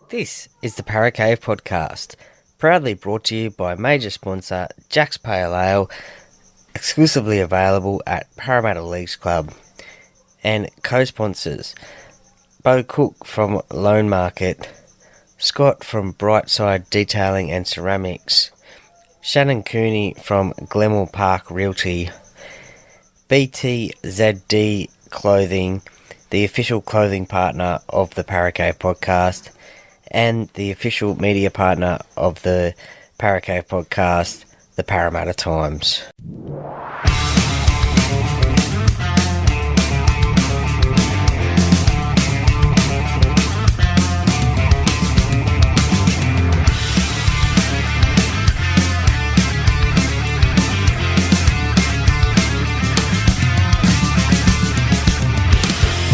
This is the Para Cave Podcast, proudly brought to you by major sponsor Jack's Pale Ale, exclusively available at Parramatta Leagues Club, and co-sponsors Bo Cook from Loan Market, Scott from Brightside Detailing and Ceramics, Shannon Cooney from Glenmore Park Realty, BTZD Clothing, the official clothing partner of the Para Cave Podcast, and the official media partner of the Para Cave Podcast, the Parramatta Times.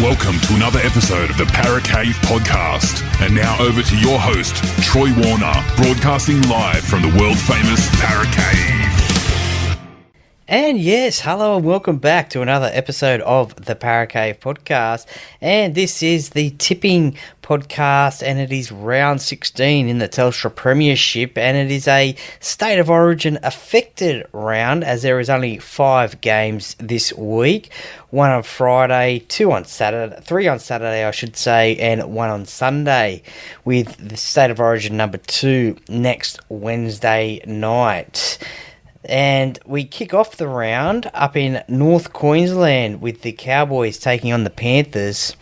Welcome to another episode of the Para Cave Podcast. And now over to your host, Troy Warner, broadcasting live from the world-famous Para Cave. And yes, hello and welcome back to another episode of the Para Cave Podcast. And this is the tipping podcast, and it is round 16 in the Telstra Premiership, and it is a State of Origin affected round, as there is only 5 games this week. 1 on Friday, 2 on Saturday, 3 on Saturday I should say, and 1 on Sunday, with the State of Origin number 2 next Wednesday night. And we kick off the round up in North Queensland with the Cowboys taking on the Panthers.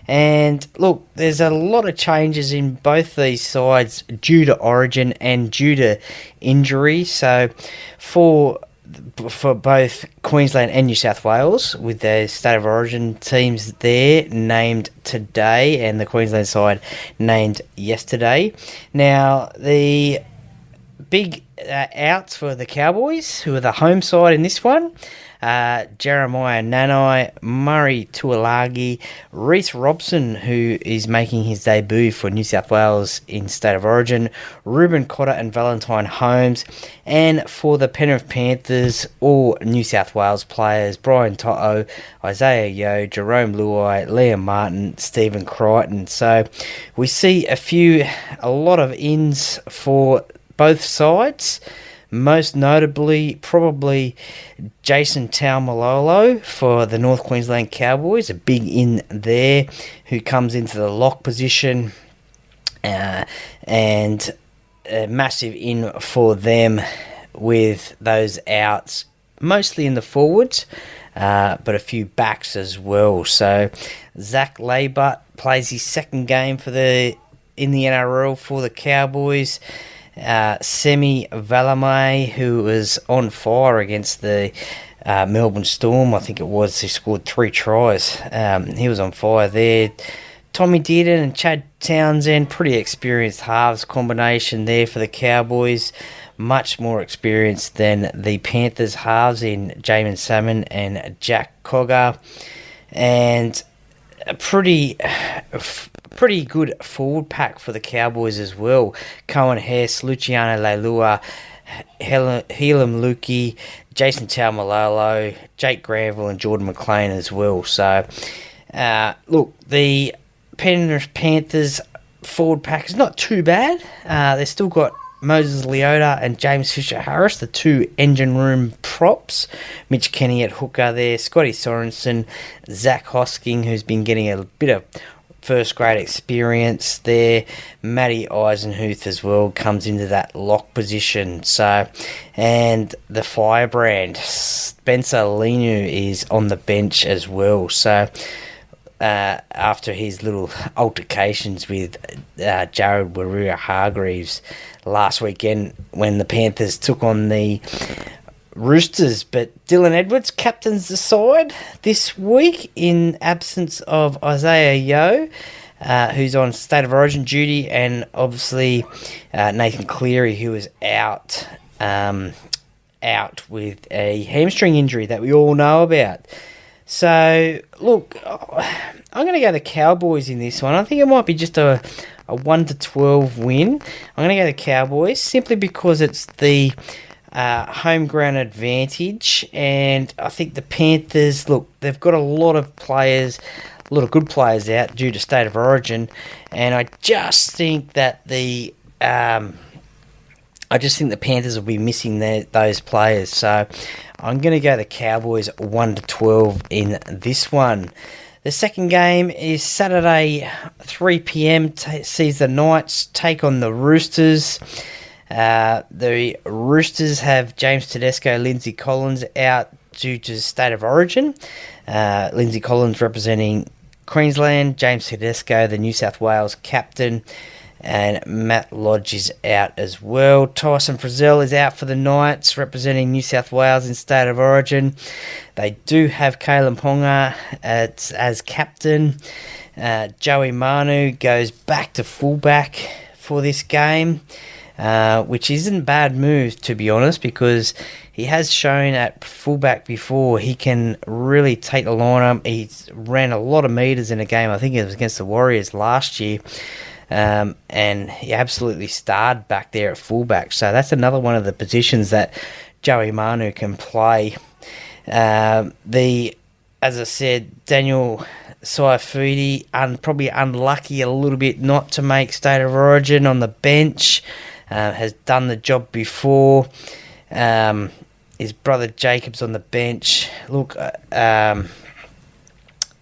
And look, there's a lot of changes in both these sides due to origin and due to injury. So for both Queensland and New South Wales, with their State of Origin teams there named today and the Queensland side named yesterday. Now, the big outs for the Cowboys, who are the home side in this one: Jeremiah Nanai, Murray Tuolagi, Reece Robson, who is making his debut for New South Wales in State of Origin, Ruben Cotter and Valentine Holmes. And for the Penrith Panthers, all New South Wales players: Brian To'o, Isaiah Yeo, Jerome Luai, Liam Martin, Stephen Crichton. So we see a lot of ins for both sides. Most notably, probably Jason Taumalolo for the North Queensland Cowboys, a big in there, who comes into the lock position, and a massive in for them with those outs, mostly in the forwards, but a few backs as well. So Zach Laybutt plays his second game in the NRL for the Cowboys. Semi Valamay, who was on fire against the Melbourne Storm, I think it was, he scored 3 tries. He was on fire there. Tommy Dearden and Chad Townsend, pretty experienced halves combination there for the Cowboys. Much more experienced than the Panthers halves in Jamin Salmon and Jack Cogger. And a pretty good forward pack for the Cowboys as well. Cohen Hess, Luciano Leilua, Helam Lukey, Jason Taumalolo, Jake Granville and Jordan McLean as well. So, look, the Penrith Panthers forward pack is not too bad. They've still got Moses Leota and James Fisher-Harris, the 2 engine room props. Mitch Kenny at hooker there. Scotty Sorensen, Zach Hosking, who's been getting a bit of first grade experience there. Matty Eisenhuth as well comes into that lock position. So, and the firebrand Spencer Linu is on the bench as well. So, after his little altercations with Jared Waerea-Hargreaves last weekend when the Panthers took on the Roosters, but Dylan Edwards captains the side this week in absence of Isaiah Yeo, who's on State of Origin duty, and obviously Nathan Cleary, who is out with a hamstring injury that we all know about. So, look, I'm going to go the Cowboys in this one. I think it might be just a 1-12 win. I'm going to go the Cowboys simply because it's the home ground advantage, and I think the Panthers, look, they've got a lot of players a lot of good players out due to state of origin, and I just think that the Panthers will be missing those players. So I'm going to go the Cowboys 1-12 in this one. The second game is Saturday, 3 p.m. Sees the Knights take on the Roosters. The Roosters have James Tedesco, Lindsay Collins out due to state of origin. Lindsay Collins representing Queensland, James Tedesco, the New South Wales captain, and Matt Lodge is out as well. Tyson Frizzell is out for the Knights, representing New South Wales in state of origin. They do have Kalen Ponga as captain. Joey Manu goes back to fullback for this game, which isn't a bad move, to be honest, because he has shown at fullback before he can really take the line up. He ran a lot of metres in a game, I think it was against the Warriors last year, and he absolutely starred back there at fullback. So that's another one of the positions that Joey Manu can play. As I said, Daniel Saifidi, probably unlucky a little bit not to make state of origin on the bench. Has done the job before. His brother Jacob's on the bench. Look,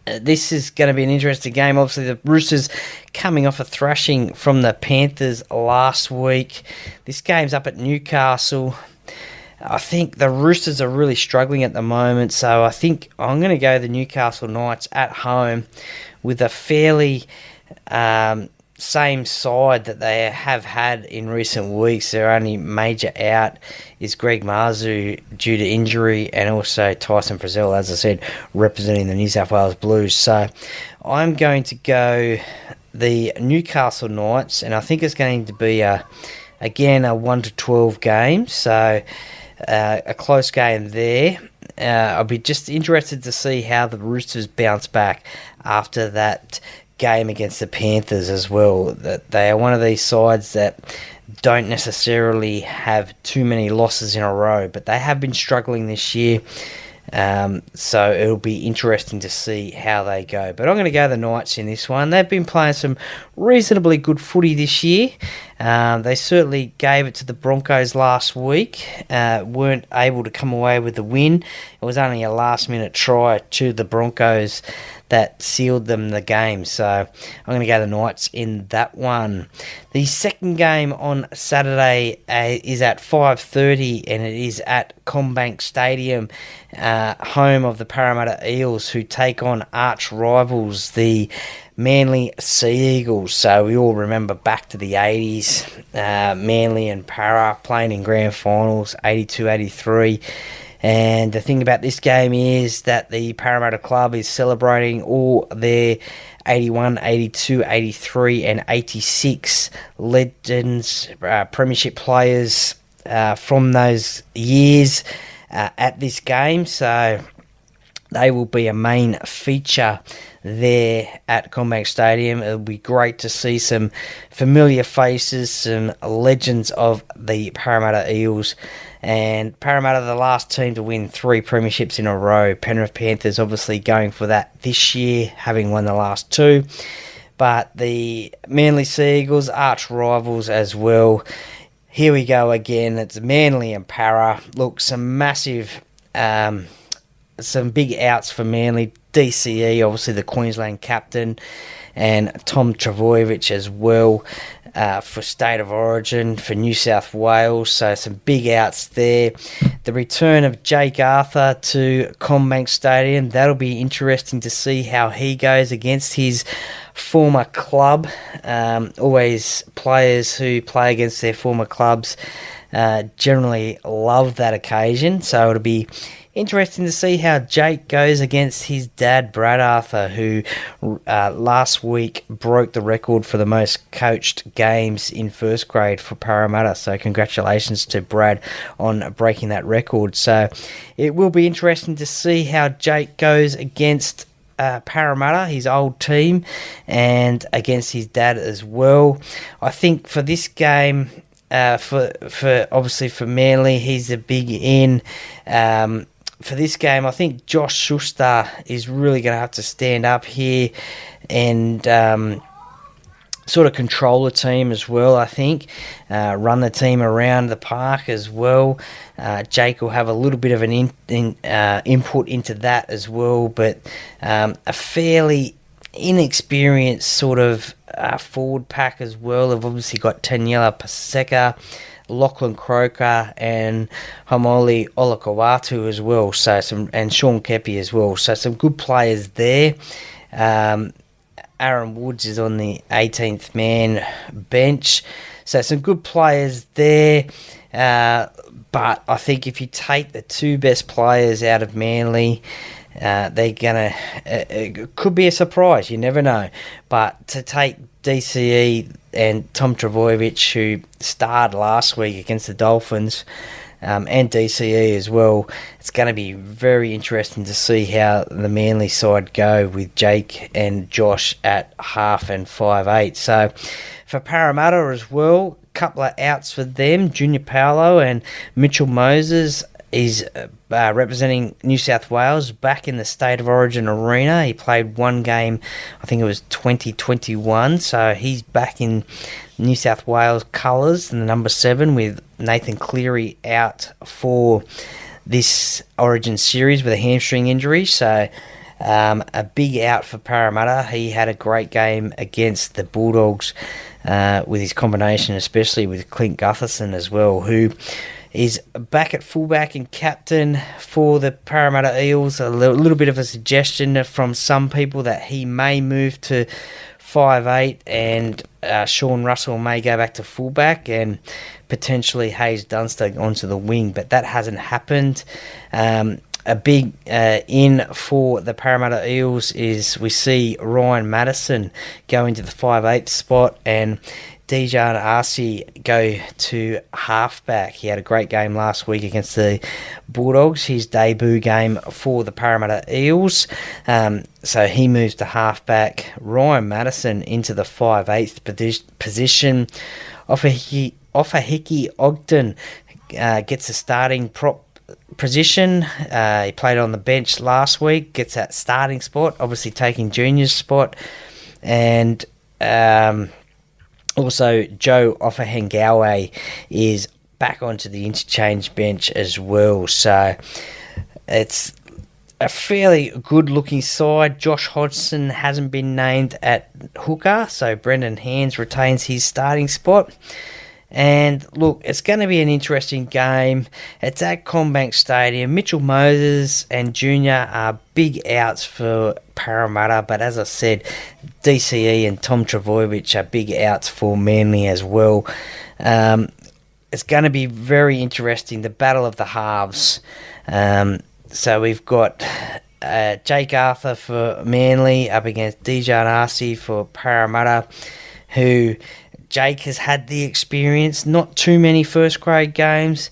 this is going to be an interesting game. Obviously, the Roosters coming off a thrashing from the Panthers last week. This game's up at Newcastle. I think the Roosters are really struggling at the moment, so I think I'm going to go the Newcastle Knights at home with a fairly same side that they have had in recent weeks. Their only major out is Greg Marzu due to injury, and also Tyson Frizzell, as I said, representing the New South Wales Blues. So I'm going to go the Newcastle Knights, and I think it's going to be again a 1-12 game. So a close game there. I'll be just interested to see how the Roosters bounce back after that game against the Panthers as well. That they are one of these sides that don't necessarily have too many losses in a row, but they have been struggling this year. So it'll be interesting to see how they go. But I'm going to go the Knights in this one. They've been playing some reasonably good footy this year. They certainly gave it to the Broncos last week. Weren't able to come away with the win. It was only a last-minute try to the Broncos that sealed them the game. So I'm going to go the Knights in that one. The second game on Saturday is at 5:30, and it is at CommBank Stadium, home of the Parramatta Eels, who take on arch rivals, the Manly Sea Eagles. So we all remember back to the 80s, Manly and Para playing in grand finals, 82-83. And the thing about this game is that the Parramatta Club is celebrating all their 81, 82, 83 and 86 legends, premiership players from those years at this game. So they will be a main feature there at CommBank Stadium. It'll be great to see some familiar faces, some legends of the Parramatta Eels. And Parramatta, the last team to win 3 premierships in a row. Penrith Panthers obviously going for that this year, having won the last 2. But the Manly Sea Eagles, arch rivals as well. Here we go again. It's Manly and Para. Look, some massive, some big outs for Manly. DCE, obviously the Queensland captain, and Tom Trbojevic as well for State of Origin for New South Wales. So some big outs there. The return of Jake Arthur to CommBank Stadium. That'll be interesting to see how he goes against his former club. Always players who play against their former clubs generally love that occasion. So it'll be interesting to see how Jake goes against his dad, Brad Arthur, who last week broke the record for the most coached games in first grade for Parramatta. So congratulations to Brad on breaking that record. So it will be interesting to see how Jake goes against Parramatta, his old team, and against his dad as well. I think for this game, for obviously for Manly, he's a big in. for this game, I think Josh Schuster is really going to have to stand up here and sort of control the team as well, I think. Run the team around the park as well. Jake will have a little bit of an input into that as well, but a fairly inexperienced sort of forward pack as well. They've obviously got Taniela Paseka, Lachlan Croker, and Hamoli Olakawatu as well. And Sean Kepi as well. So some good players there. Aaron Woods is on the 18th man bench. So some good players there. But I think if you take the two best players out of Manly, they're gonna. It could be a surprise. You never know. But to take DCE and Tom Trbojevic, who starred last week against the Dolphins, and DCE as well, it's going to be very interesting to see how the Manly side go with Jake and Josh at half and 5'8". So for Parramatta as well, a couple of outs for them. Junior Paolo and Mitchell Moses is representing New South Wales back in the State of Origin arena. He played one game, I think it was 2021, so he's back in New South Wales colours in the number 7 with Nathan Cleary out for this Origin series with a hamstring injury. So a big out for Parramatta. He had a great game against the Bulldogs with his combination, especially with Clint Gutherson as well, who is back at fullback and captain for the Parramatta Eels. A little bit of a suggestion from some people that he may move to 5'8", and Sean Russell may go back to fullback, and potentially Hayes Dunster onto the wing, but that hasn't happened. A big in for the Parramatta Eels is we see Ryan Madison go into the 5'8" spot, and Dijon Arcee go to halfback. He had a great game last week against the Bulldogs, his debut game for the Parramatta Eels. So he moves to halfback. Ryan Madison into the 5'8" position. Ofahiki Ogden gets a starting prop position. He played on the bench last week, gets that starting spot, obviously taking Junior's spot. And also, Joe Ofahengawe is back onto the interchange bench as well. So it's a fairly good-looking side. Josh Hodgson hasn't been named at hooker, so Brendan Hands retains his starting spot. And look, it's going to be an interesting game. It's at CommBank Stadium. Mitchell Moses and Junior are big outs for Parramatta, but as I said, DCE and Tom Trbojevic are big outs for Manly as well. It's going to be very interesting, the battle of the halves. So we've got Jake Arthur for Manly up against Dijon Arcee for Parramatta, who Jake has had the experience, not too many first-grade games.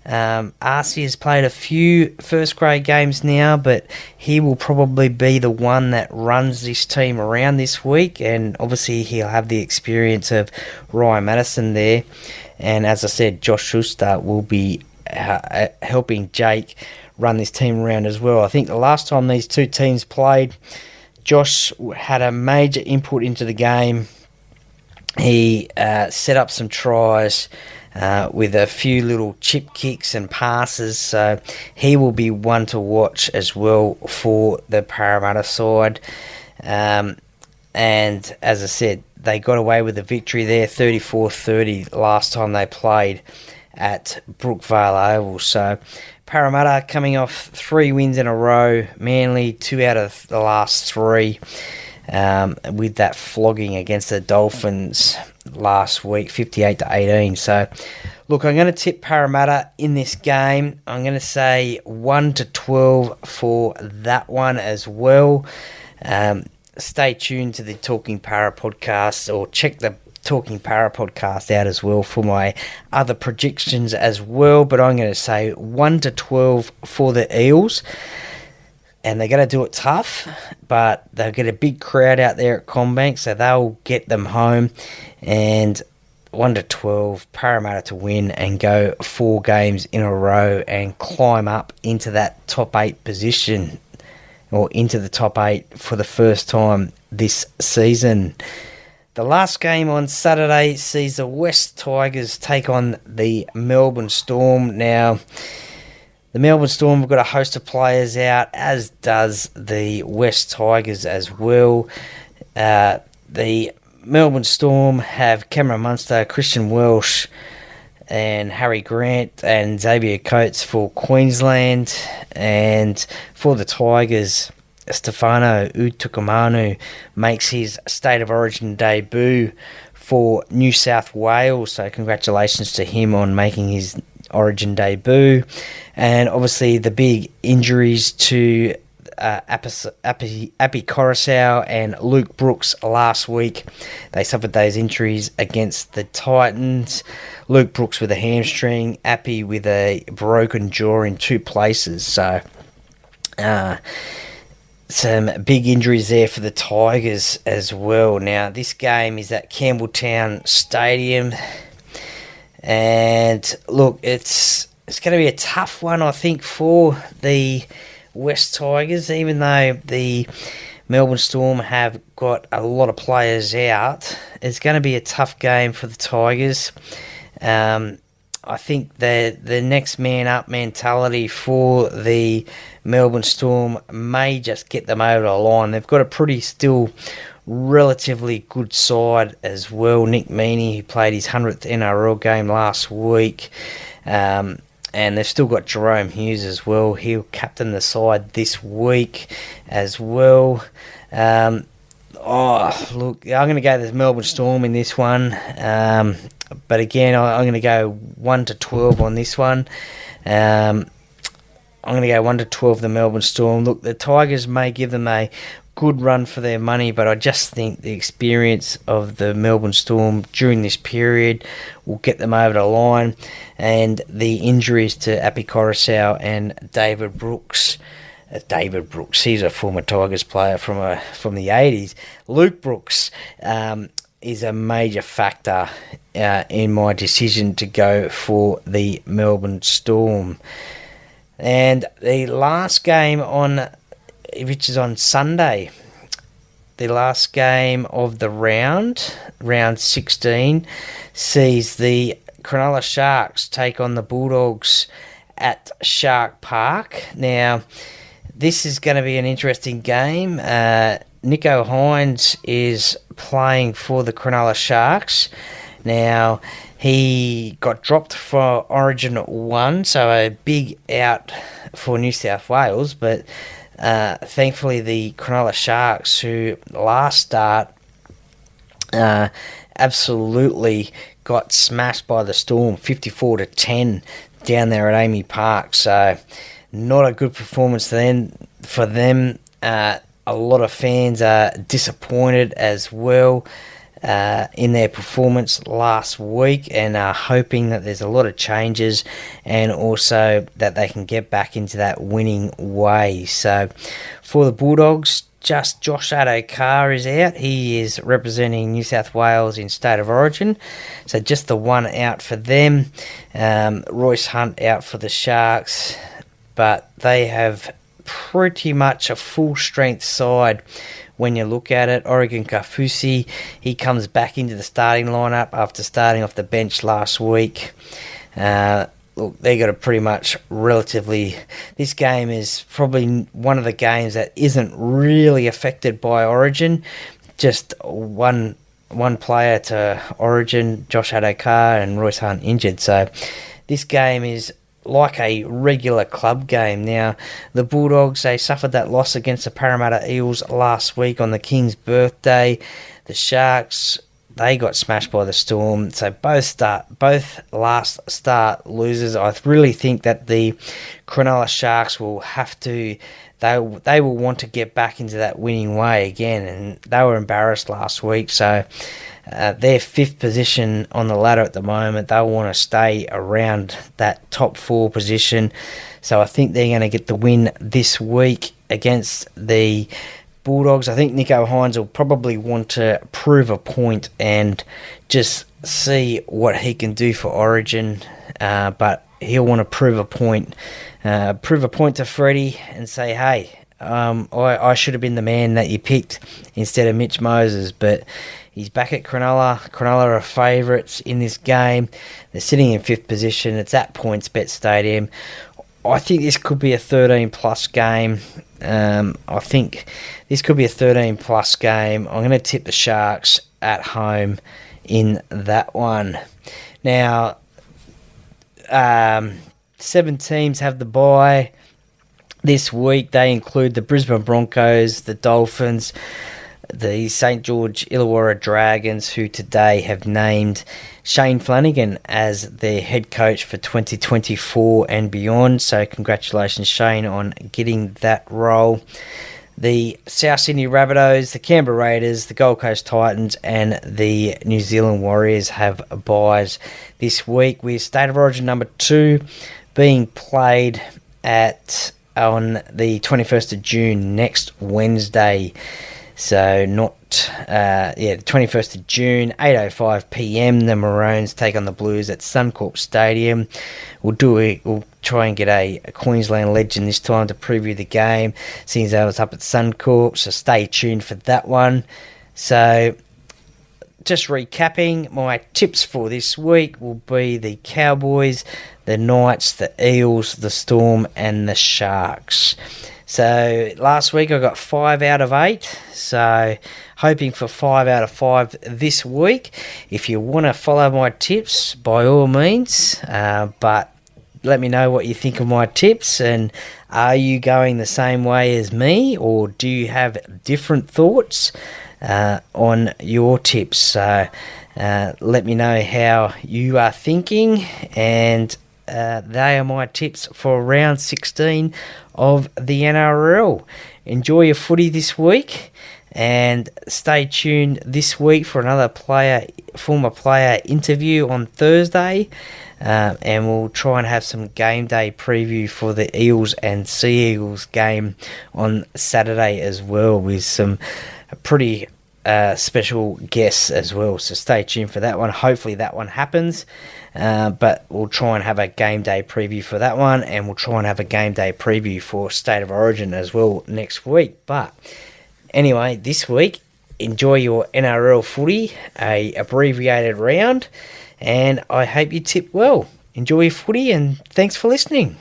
Arcee has played a few first-grade games now, but he will probably be the one that runs this team around this week, and obviously he'll have the experience of Ryan Madison there. And as I said, Josh Schuster will be helping Jake run this team around as well. I think the last time these two teams played, Josh had a major input into the game. He set up some tries with a few little chip kicks and passes, so he will be one to watch as well for the Parramatta side. And as I said, they got away with the victory there, 34-30 last time they played at Brookvale Oval. So Parramatta coming off 3 wins in a row, Manly 2 out of the last 3. With that flogging against the Dolphins last week, 58-18. So, look, I'm going to tip Parramatta in this game. I'm going to say 1-12 for that one as well. Stay tuned to the Talking Para podcast, or check the Talking Para podcast out as well for my other predictions as well. But I'm going to say 1-12 for the Eels. And they're going to do it tough, but they'll get a big crowd out there at CommBank, so they'll get them home. And 1-12, Parramatta to win and go 4 games in a row and climb up into that top 8 position, or into the top 8 for the first time this season. The last game on Saturday sees the West Tigers take on the Melbourne Storm. Now, the Melbourne Storm have got a host of players out, as does the West Tigers as well. The Melbourne Storm have Cameron Munster, Christian Welsh, and Harry Grant and Xavier Coates for Queensland. And for the Tigers, Stefano Utukamanu makes his State of Origin debut for New South Wales. So congratulations to him on making his Origin debut. And obviously the big injuries to Api Coruscant and Luke Brooks last week. They suffered those injuries against the Titans. Luke Brooks with a hamstring, Api with a broken jaw in 2 places. So some big injuries there for the Tigers as well. Now, this game is at Campbelltown Stadium. And look, it's going to be a tough one, I think, for the West Tigers, even though the Melbourne Storm have got a lot of players out. It's going to be a tough game for the Tigers. I think the next man up mentality for the Melbourne Storm may just get them over the line. They've got a pretty still relatively good side as well. Nick Meaney, who played his 100th NRL game last week. And they've still got Jerome Hughes as well. He'll captain the side this week as well. Look, I'm going to go the Melbourne Storm in this one. But again, I'm going to go 1-12 on this one. I'm going to go 1-12 the Melbourne Storm. Look, the Tigers may give them a good run for their money, but I just think the experience of the Melbourne Storm during this period will get them over the line, and the injuries to Api Coruscant and David Brooks. He's a former Tigers player from the 80s. Luke Brooks is a major factor in my decision to go for the Melbourne Storm. And the last game which is on Sunday, the last game of the round 16, sees the Cronulla Sharks take on the Bulldogs at Shark Park. Now, this is going to be an interesting game. Nico Hines is playing for the Cronulla Sharks. Now, he got dropped for Origin 1, so a big out for New South Wales, but thankfully the Cronulla Sharks, who last start absolutely got smashed by the Storm 54-10 down there at Amy Park, so not a good performance then for them. A lot of fans are disappointed as well in their performance last week, and are hoping that there's a lot of changes and also that they can get back into that winning way. So for the Bulldogs, just Josh Addo-Carr is out. He is representing New South Wales in State of Origin, so just the one out for them. Royce Hunt out for the Sharks, but they have pretty much a full strength side when you look at it. Oregon Kafusi, he comes back into the starting lineup after starting off the bench last week. Look, they got a pretty much relatively... This game is probably one of the games that isn't really affected by Origin. Just one player to Origin, Josh Addo-Carr and Royce Hunt injured. So this game is like a regular club game. Now, the Bulldogs, they suffered that loss against the Parramatta Eels last week on the King's birthday. The Sharks, they got smashed by the Storm. So both last start losers. I really think that the Cronulla Sharks will have to... They will want to get back into that winning way again, and they were embarrassed last week. So their 5th position on the ladder at the moment, they'll want to stay around that top 4 position. So I think they're going to get the win this week against the Bulldogs. I think Nico Hines will probably want to prove a point and just see what he can do for Origin, but he'll want to prove a point to Freddie and say, hey, I should have been the man that you picked instead of Mitch Moses, but he's back at Cronulla. Cronulla are favourites in this game. They're sitting in 5th position. It's at PointsBet Stadium. I think this could be a 13-plus game. I think this could be a 13-plus game. I'm going to tip the Sharks at home in that one. Now, 7 teams have the bye this week. They include the Brisbane Broncos, the Dolphins, the St. George Illawarra Dragons, who today have named Shane Flanagan as their head coach for 2024 and beyond. So congratulations, Shane, on getting that role. The South Sydney Rabbitohs, the Canberra Raiders, the Gold Coast Titans, and the New Zealand Warriors have byes this week, with State of Origin number 2 being played on the 21st of June, next Wednesday. So the 21st of June, 8:05 p.m. The Maroons take on the Blues at Suncorp Stadium. We'll try and get a Queensland legend this time to preview the game, seeing as I was up at Suncorp, so stay tuned for that one. So, just recapping, my tips for this week will be the Cowboys, the Knights, the Eels, the Storm, and the Sharks. So last week I got 5 out of 8, so hoping for 5 out of 5 this week. If you want to follow my tips, by all means, but let me know what you think of my tips, and are you going the same way as me, or do you have different thoughts on your tips? So let me know how you are thinking, and they are my tips for round 16 of the NRL. Enjoy your footy this week, and stay tuned this week for another former player interview on Thursday, and we'll try and have some game day preview for the Eels and Sea Eagles game on Saturday as well, with some pretty special guests as well, so stay tuned for that one. Hopefully that one happens, but we'll try and have a game day preview for that one, and we'll try and have a game day preview for State of Origin as well next week. But anyway, this week, enjoy your NRL footy, a abbreviated round, and I hope you tip well. Enjoy your footy, and thanks for listening.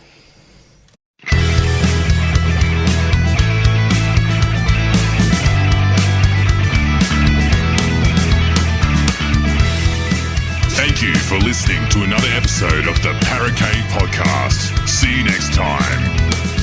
Thank you for listening to another episode of the Paracave Podcast. See you next time.